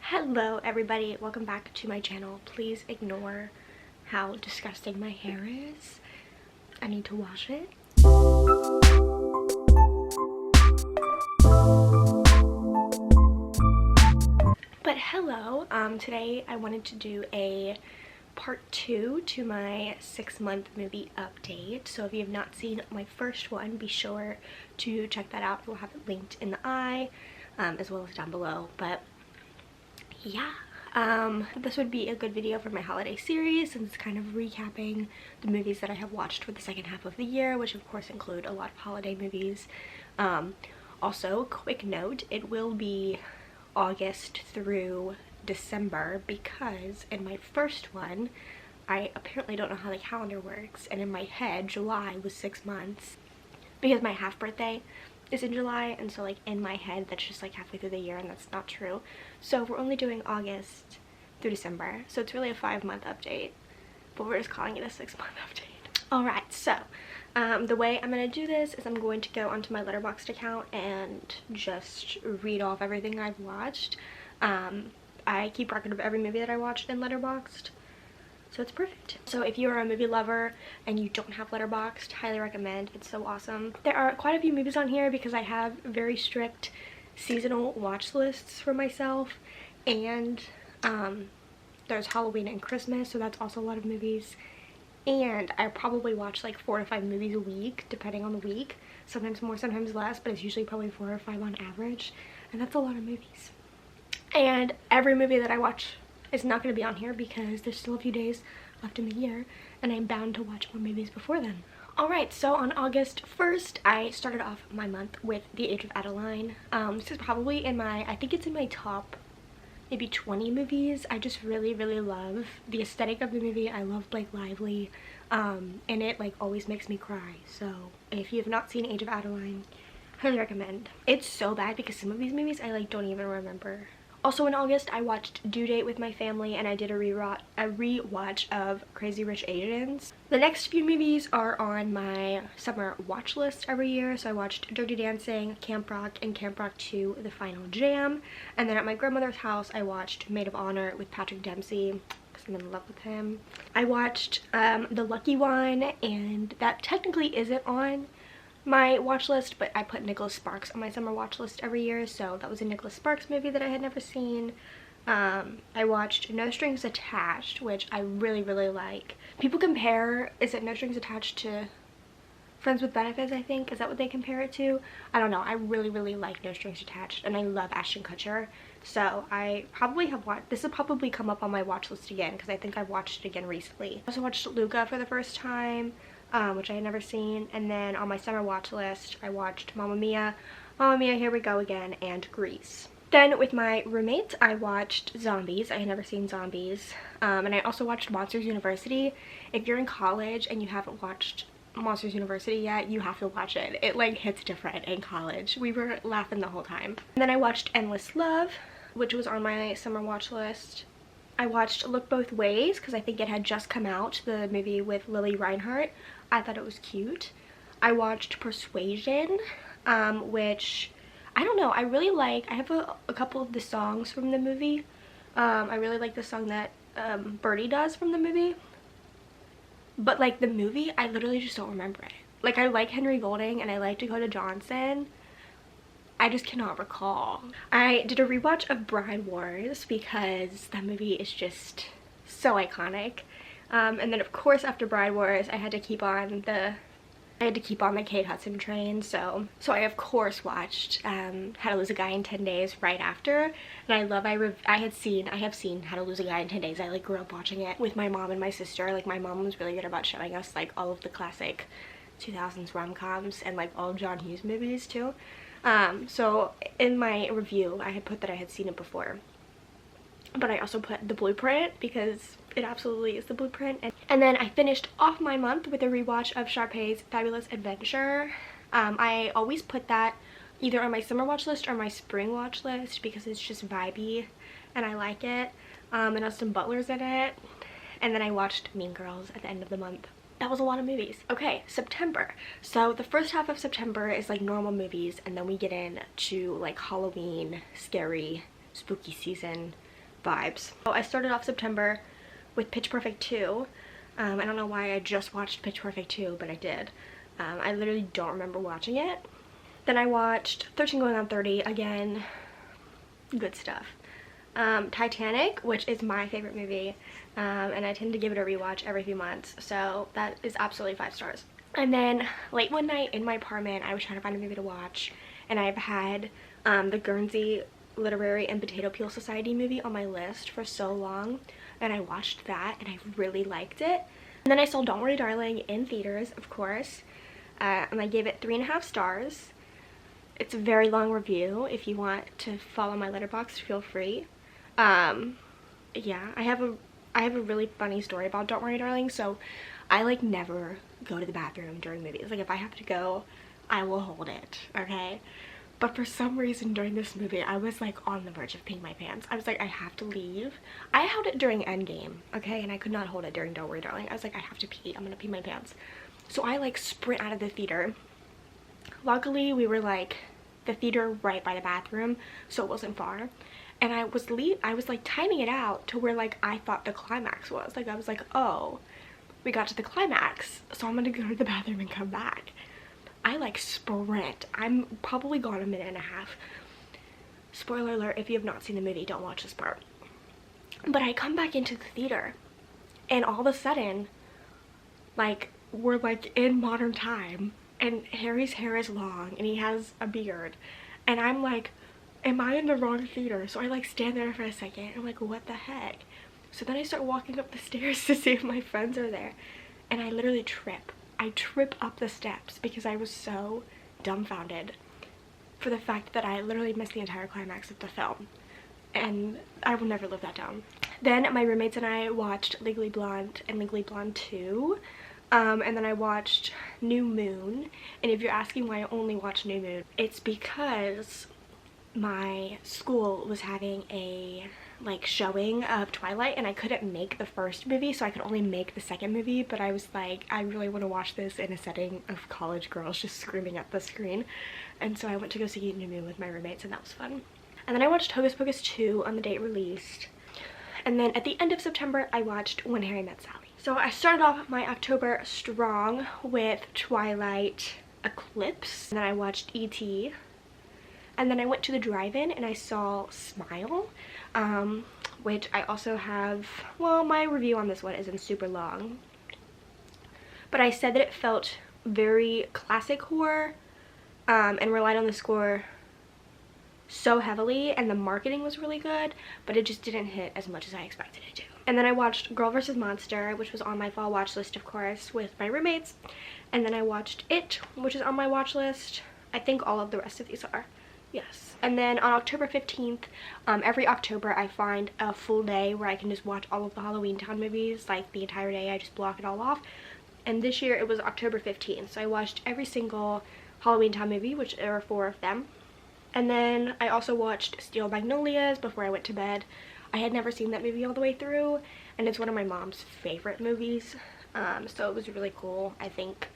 Hello everybody, welcome back to my channel. Please ignore how disgusting my hair is. I need to wash it. But hello, today I wanted to do a part 2 to my 6-month movie update. So if you have not seen my first one, be sure to check that out. I will have it linked in the eye as well as down below. But yeah, this would be a good video for my holiday series, since it's kind of recapping the movies that I have watched for the second half of the year, which of course include a lot of holiday movies. Also, quick note, it will be August through December, because in my first one I apparently don't know how the calendar works, and in my head July was 6 months because my half birthday is in July, and so like in my head that's just like halfway through the year, and that's not true. So we're only doing August through December, so it's really a 5-month update, but we're just calling it a 6-month update. Alright, so the way I'm going to do this is I'm going to go onto my Letterboxd account and just read off everything I've watched. I keep record of every movie that I watched in Letterboxd, so it's perfect. So if you are a movie lover and you don't have Letterboxd, highly recommend. It's so awesome. There are quite a few movies on here because I have very strict seasonal watch lists for myself, and there's Halloween and Christmas, so that's also a lot of movies. And I probably watch like 4 to 5 movies a week, depending on the week. Sometimes more, sometimes less, but it's usually probably 4 or 5 on average, and that's a lot of movies. And every movie that I watch is not going to be on here because there's still a few days left in the year, and I'm bound to watch more movies before then. Alright, so on August 1st, I started off my month with The Age of Adeline. This is probably in my, I think it's in my top maybe 20 movies. I just really love the aesthetic of the movie. I love Blake Lively, and it like always makes me cry. So if you have not seen Age of Adeline, highly recommend. It's so bad because some of these movies I like don't even remember. Also in August, I watched Due Date with my family, and I did a rewatch of Crazy Rich Asians. The next few movies are on my summer watch list every year. So I watched Dirty Dancing, Camp Rock, and Camp Rock 2 The Final Jam. And then at my grandmother's house, I watched Maid of Honor with Patrick Dempsey, because I'm in love with him. I watched The Lucky One, and that technically isn't on my watch list, but I put Nicholas Sparks on my summer watch list every year, so that was a Nicholas Sparks movie that I had never seen. I watched No Strings Attached, which I really like. People compare, is it No Strings Attached to Friends with Benefits, I think? Is that what they compare it to? I don't know. I really like No Strings Attached, and I love Ashton Kutcher. So I probably have watched, this will probably come up on my watch list again because I think I've watched it again recently. I also watched Luca for the first time, which I had never seen. And then on my summer watch list, I watched Mamma Mia, Here We Go Again, and Grease. Then with my roommates, I watched Zombies. I had never seen Zombies. And I also watched Monsters University. If you're in college and you haven't watched Monsters University yet, you have to watch it. It like hits different in college. We were laughing the whole time. And then I watched Endless Love, which was on my summer watch list. I watched Look Both Ways because I think it had just come out, the movie with Lily Reinhart. I thought it was cute. I watched Persuasion, which I don't know, I really like. I have a couple of the songs from the movie. I really like the song that Birdie does from the movie. But like the movie, I literally just don't remember it. Like I like Henry Golding and I like Dakota Johnson. I just cannot recall. I did a rewatch of Bride Wars because that movie is just so iconic. And then of course after Bride Wars, I had to keep on the Kate Hudson train. So I of course watched How to Lose a Guy in 10 Days right after. And I have seen How to Lose a Guy in 10 Days. I like grew up watching it with my mom and my sister. Like my mom was really good about showing us like all of the classic 2000s rom-coms and like all John Hughes movies too. So in my review, I had put that I had seen it before, but I also put The Blueprint because it absolutely is The Blueprint. And then I finished off my month with a rewatch of Sharpay's Fabulous Adventure. I always put that either on my summer watch list or my spring watch list because it's just vibey and I like it. And Austin Butler's in it. And then I watched Mean Girls at the end of the month. That was a lot of movies. Okay, September. So the first half of September is like normal movies, and then we get into like Halloween, scary, spooky season vibes. So I started off September with Pitch Perfect 2. I don't know why I just watched Pitch Perfect 2, but I did. I literally don't remember watching it. Then I watched 13 Going on 30, again, good stuff. Titanic, which is my favorite movie, and I tend to give it a rewatch every few months, so that is absolutely 5 stars. And then late one night in my apartment, I was trying to find a movie to watch, and I've had the Guernsey Literary and Potato Peel Society movie on my list for so long, and I watched that and I really liked it. And then I saw Don't Worry Darling in theaters, of course, and I gave it 3.5 stars. It's a very long review. If you want to follow my letterboxd, feel free. Yeah, I have a really funny story about Don't Worry Darling. So I like never go to the bathroom during movies. Like if I have to go, I will hold it, okay? But for some reason during this movie, I was like on the verge of peeing my pants. I was like, I have to leave. I held it during Endgame, okay? And I could not hold it during Don't Worry Darling. I was like, I have to pee. I'm gonna pee my pants. So I like sprint out of the theater. Luckily, we were like the theater right by the bathroom, so it wasn't far. And I was like timing it out to where like I thought the climax was. Like I was like, oh, we got to the climax, so I'm gonna go to the bathroom and come back. I like sprint. I'm probably gone 1.5 minutes. Spoiler alert, if you have not seen the movie, don't watch this part. But I come back into the theater and all of a sudden, like, we're like in modern time and Harry's hair is long and he has a beard. And I'm like, am I in the wrong theater? So I like stand there for a second. I'm like, what the heck? So then I start walking up the stairs to see if my friends are there. And I literally trip. I trip up the steps because I was so dumbfounded for the fact that I literally missed the entire climax of the film. And I will never live that down. Then my roommates and I watched Legally Blonde and Legally Blonde 2. And then I watched New Moon. And if you're asking why I only watched New Moon, it's because my school was having a like showing of Twilight and I couldn't make the first movie, so I could only make the second movie. But I was like, I really want to watch this in a setting of college girls just screaming at the screen. And so I went to go see New Moon with my roommates and that was fun. And then I watched Hocus Pocus 2 on the date released. And then at the end of September, I watched When Harry Met Sally. So I started off my October strong with Twilight Eclipse. And then I watched E.T. And then I went to the drive-in and I saw Smile, which I also have, well, my review on this one isn't super long. But I said that it felt very classic horror and relied on the score so heavily, and the marketing was really good, but it just didn't hit as much as I expected it to. And then I watched Girl vs. Monster, which was on my fall watch list, of course, with my roommates. And then I watched It, which is on my watch list. I think all of the rest of these are. Yes. And then on October 15th, every October I find a full day where I can just watch all of the Halloween Town movies, like the entire day. I just block it all off. And this year it was October 15th, so I watched every single Halloween Town movie, which there are 4 of them. And then I also watched Steel Magnolias before I went to bed. I had never seen that movie all the way through, and it's one of my mom's favorite movies. So it was really cool, I think,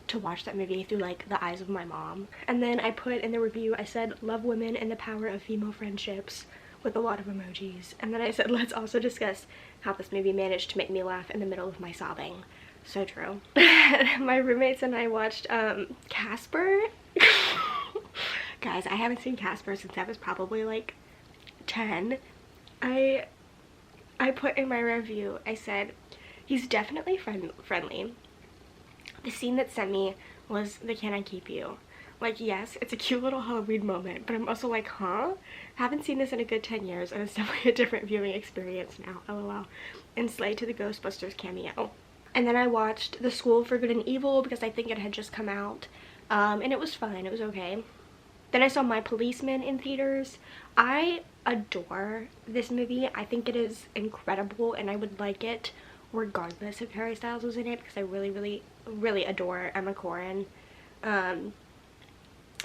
to watch that movie through like the eyes of my mom. And then I put in the review, I said, love women and the power of female friendships, with a lot of emojis. And then I said, let's also discuss how this movie managed to make me laugh in the middle of my sobbing. So true. My roommates and I watched Casper. Guys, I haven't seen Casper since I was probably like 10. I put in my review, I said, he's definitely friendly. The scene that sent me was the Can I Keep You. Like, yes, it's a cute little Halloween moment, but I'm also like, huh? Haven't seen this in a good 10 years, and it's definitely a different viewing experience now, lol. And Slay to the Ghostbusters cameo. And then I watched The School for Good and Evil because I think it had just come out, and it was fine, it was okay. Then I saw My Policeman in theaters. I adore this movie. I think it is incredible, and I would like it regardless if Harry Styles was in it because I really, really adore Emma Corrin.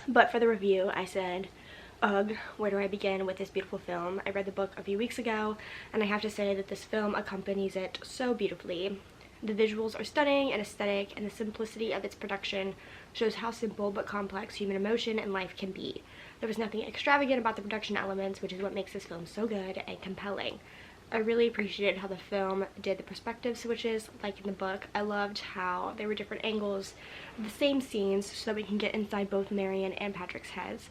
But for the review, I said, ugh, where do I begin with this beautiful film? I read the book a few weeks ago, and I have to say that this film accompanies it so beautifully. The visuals are stunning and aesthetic, and the simplicity of its production shows how simple but complex human emotion and life can be. There was nothing extravagant about the production elements, which is what makes this film so good and compelling. I really appreciated how the film did the perspective switches like in the book. I loved how there were different angles of the same scenes so that we can get inside both Marion and Patrick's heads.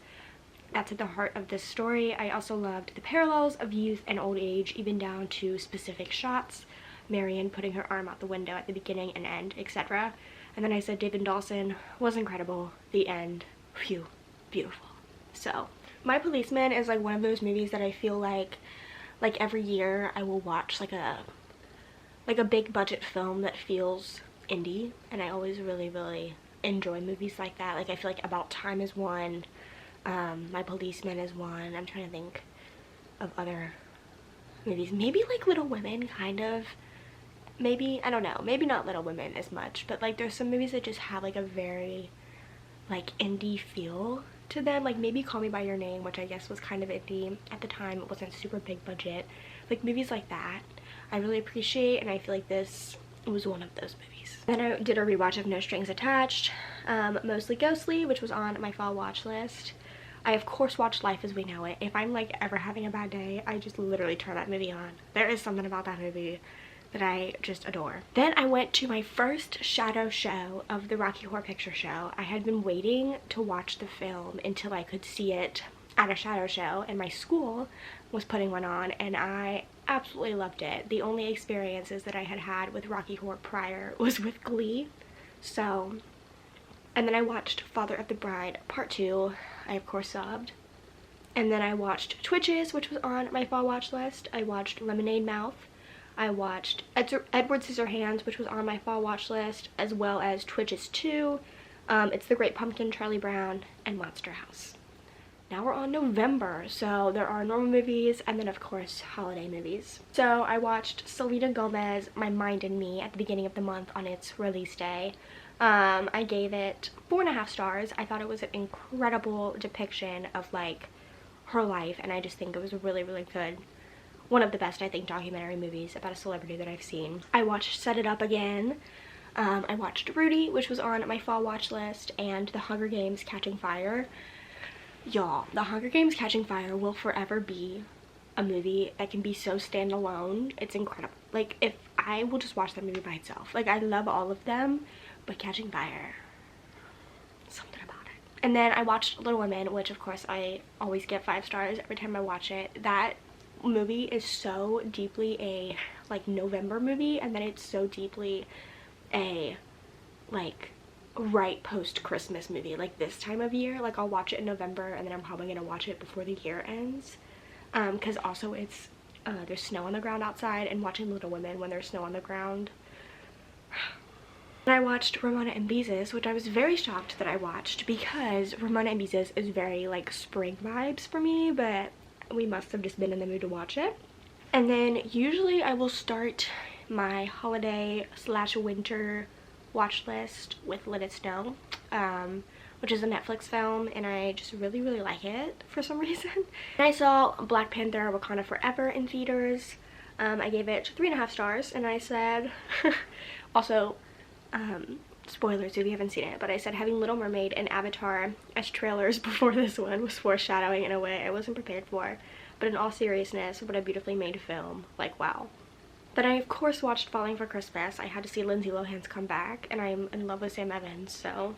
That's at the heart of this story. I also loved the parallels of youth and old age, even down to specific shots. Marion putting her arm out the window at the beginning and end, etc. And then I said David Dawson was incredible. The end. Phew. Beautiful. So, My Policeman is like one of those movies that I feel like every year I will watch like a big budget film that feels indie, and I always really enjoy movies like that. Like I feel like About Time is one, My Policeman is one. I'm trying to think of other movies. Maybe like Little Women, kind of. Maybe, I don't know, maybe not Little Women as much, but like there's some movies that just have like a very like indie feel to them. Like maybe Call Me By Your Name, which I guess was kind of indie at the time. It wasn't super big budget. Like movies like that I really appreciate, and I feel like this was one of those movies. Then I did a rewatch of No Strings Attached, Mostly Ghostly, which was on my fall watch list. I of course watched Life as We Know It. If I'm like ever having a bad day, I just literally turn that movie on. There is something about that movie that I just adore. Then I went to my first shadow show of the Rocky Horror Picture Show. I had been waiting to watch the film until I could see it at a shadow show, and my school was putting one on, and I absolutely loved it. The only experiences that I had had with Rocky Horror prior was with Glee. So, and then I watched Father of the Bride Part 2. I of course sobbed. And then I watched Twitches, which was on my fall watch list. I watched Lemonade Mouth. I watched Edward Scissorhands, which was on my fall watch list, as well as Twitches 2, It's the Great Pumpkin, Charlie Brown, and Monster House. Now we're on November, so there are normal movies and then of course holiday movies. So I watched Selena Gomez, My Mind and Me, at the beginning of the month on its release day. I gave it 4.5 stars. I thought it was an incredible depiction of like her life, and I just think it was really good. One of the best, I think, documentary movies about a celebrity that I've seen. I watched Set It Up Again. I watched Rudy, which was on my fall watch list, and The Hunger Games Catching Fire. Y'all, The Hunger Games Catching Fire will forever be a movie that can be so standalone. It's incredible. Like, if I will just watch that movie by itself. Like, I love all of them, but Catching Fire, something about it. And then I watched Little Women, which of course I always get 5 stars every time I watch it. That movie is so deeply a like November movie, and then it's so deeply a like right post Christmas movie, like this time of year. Like I'll watch it in November, and then I'm probably gonna watch it before the year ends, because also it's there's snow on the ground outside, and watching Little Women when there's snow on the ground. And I watched Ramona and Beezus, which I was very shocked that I watched, because Ramona and Beezus is very like spring vibes for me, but we must have just been in the mood to watch it. And then usually I will start my holiday / winter watch list with Let It Snow, which is a Netflix film, and I just really like it for some reason. And I saw Black Panther Wakanda Forever in theaters. I gave it 3.5 stars, and I said also spoilers if you haven't seen it, but I said having Little Mermaid and Avatar as trailers before this one was foreshadowing in a way I wasn't prepared for. But in all seriousness, what a beautifully made film. Like, wow. Then I of course watched Falling for Christmas. I had to see Lindsay Lohan's come back, and I'm in love with Sam Evans, so.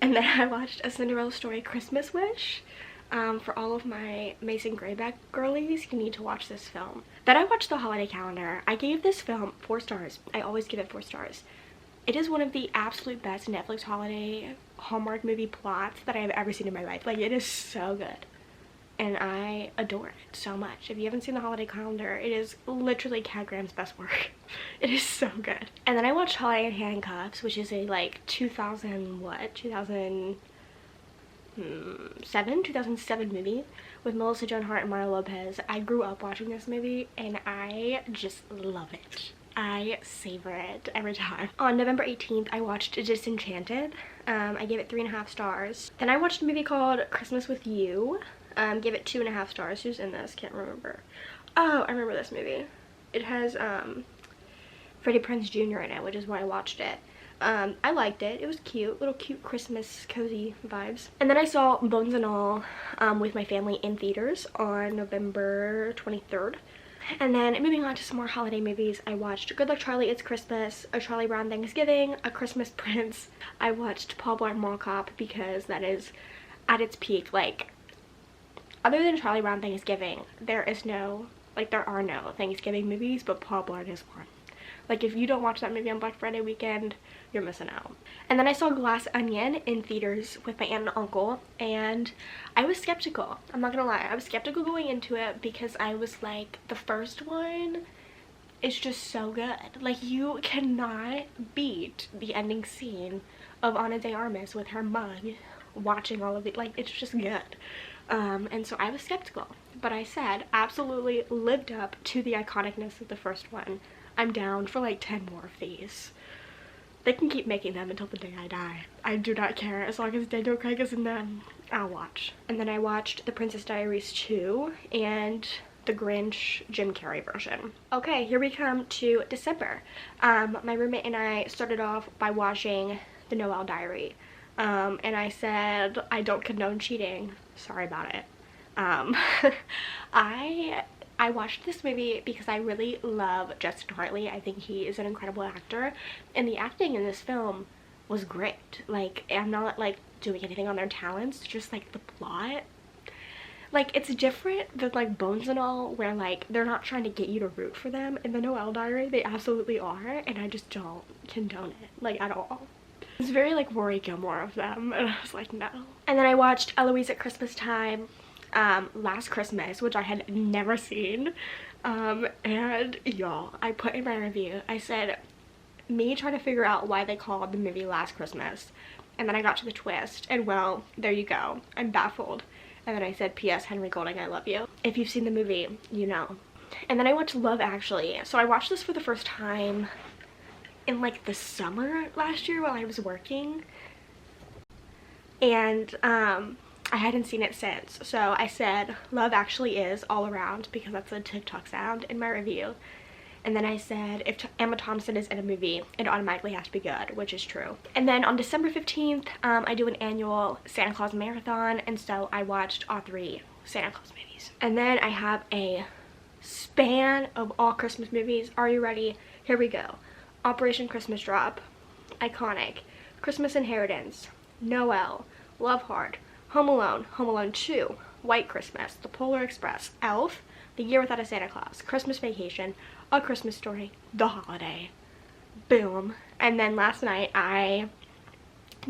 And then I watched A Cinderella Story Christmas Wish. For all of my Mason Grayback girlies, you need to watch this film. Then I watched The Holiday Calendar. I gave this film 4 stars. I always give it 4 stars. It is one of the absolute best Netflix holiday Hallmark movie plots that I have ever seen in my life. Like, it is so good. And I adore it so much. If you haven't seen The Holiday Calendar, it is literally Kat Graham's best work. It is so good. And then I watched Holiday in Handcuffs, which is a like 2007 movie with Melissa Joan Hart and Mara Lopez. I grew up watching this movie, and I just love it. I savor it every time. On November 18th, I watched Disenchanted. I gave it 3.5 stars. Then I watched a movie called Christmas with You. Gave it 2.5 stars. Who's in this? Can't remember. Oh, I remember this movie. It has Freddie Prinze Jr. in it, which is why I watched it. I liked it. It was cute, little cute Christmas cozy vibes. And then I saw Bones and All with my family in theaters on November 23rd. And then moving on to some more holiday movies, I watched Good Luck Charlie, It's Christmas, A Charlie Brown Thanksgiving, A Christmas Prince. I watched Paul Blart Mall Cop because that is at its peak. Like, other than Charlie Brown Thanksgiving, there are no Thanksgiving movies, but Paul Blart is one. Like, if you don't watch that movie on Black Friday weekend, you're missing out. And then I saw Glass Onion in theaters with my aunt and uncle, and I was skeptical. I'm not gonna lie. I was skeptical going into it because I was like, the first one is just so good. Like, you cannot beat the ending scene of Ana de Armas with her mug watching all of it. Like, it's just good. And so I was skeptical. But I said, absolutely lived up to the iconicness of the first one. I'm down for like 10 more of these. They can keep making them until the day I die. I do not care. As long as Daniel Craig is in them, I'll watch. And then I watched The Princess Diaries 2 and The Grinch Jim Carrey version. Okay, here we come to December. My roommate and I started off by watching The Noel Diary. And I said, I don't condone cheating. Sorry about it. I watched this movie because I really love Justin Hartley. I think he is an incredible actor, and the acting in this film was great. Like, I'm not like doing anything on their talents, just like the plot. Like, it's different than like Bones and All, where like they're not trying to get you to root for them. In The Noel Diary, they absolutely are, and I just don't condone it, like, at all. It's very like Rory Gilmore of them, and I was like, no. And then I watched Eloise at Christmas Time last Christmas, which I had never seen, and y'all, I put in my review, I said, me trying to figure out why they called the movie Last Christmas, and then I got to the twist, and well, there you go, I'm baffled. And then I said, P.S. Henry Golding, I love you. If you've seen the movie, you know. And then I watched Love Actually. So I watched this for the first time in like the summer last year while I was working, and I hadn't seen it since. So I said Love Actually is all around because that's a TikTok sound in my review. And then I said if Emma Thompson is in a movie, it automatically has to be good, which is true. And then on December 15th, I do an annual Santa Claus marathon, and so I watched all 3 Santa Claus movies. And then I have a span of all Christmas movies. Are you ready? Here we go. Operation Christmas Drop, iconic. Christmas Inheritance, Noel, Love Hard, Home Alone 2, White Christmas, The Polar Express, Elf, The Year Without a Santa Claus, Christmas Vacation, A Christmas Story, The Holiday. Boom. And then last night I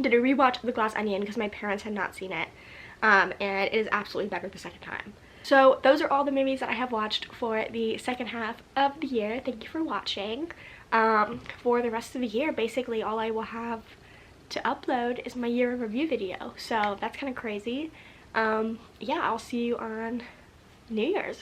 did a rewatch of The Glass Onion because my parents had not seen it, and it is absolutely better the second time. So those are all the movies that I have watched for the second half of the year. Thank you for watching. For the rest of the year, basically all I will have to upload is my year in review video, so that's kind of crazy. Yeah, I'll see you on New Year's.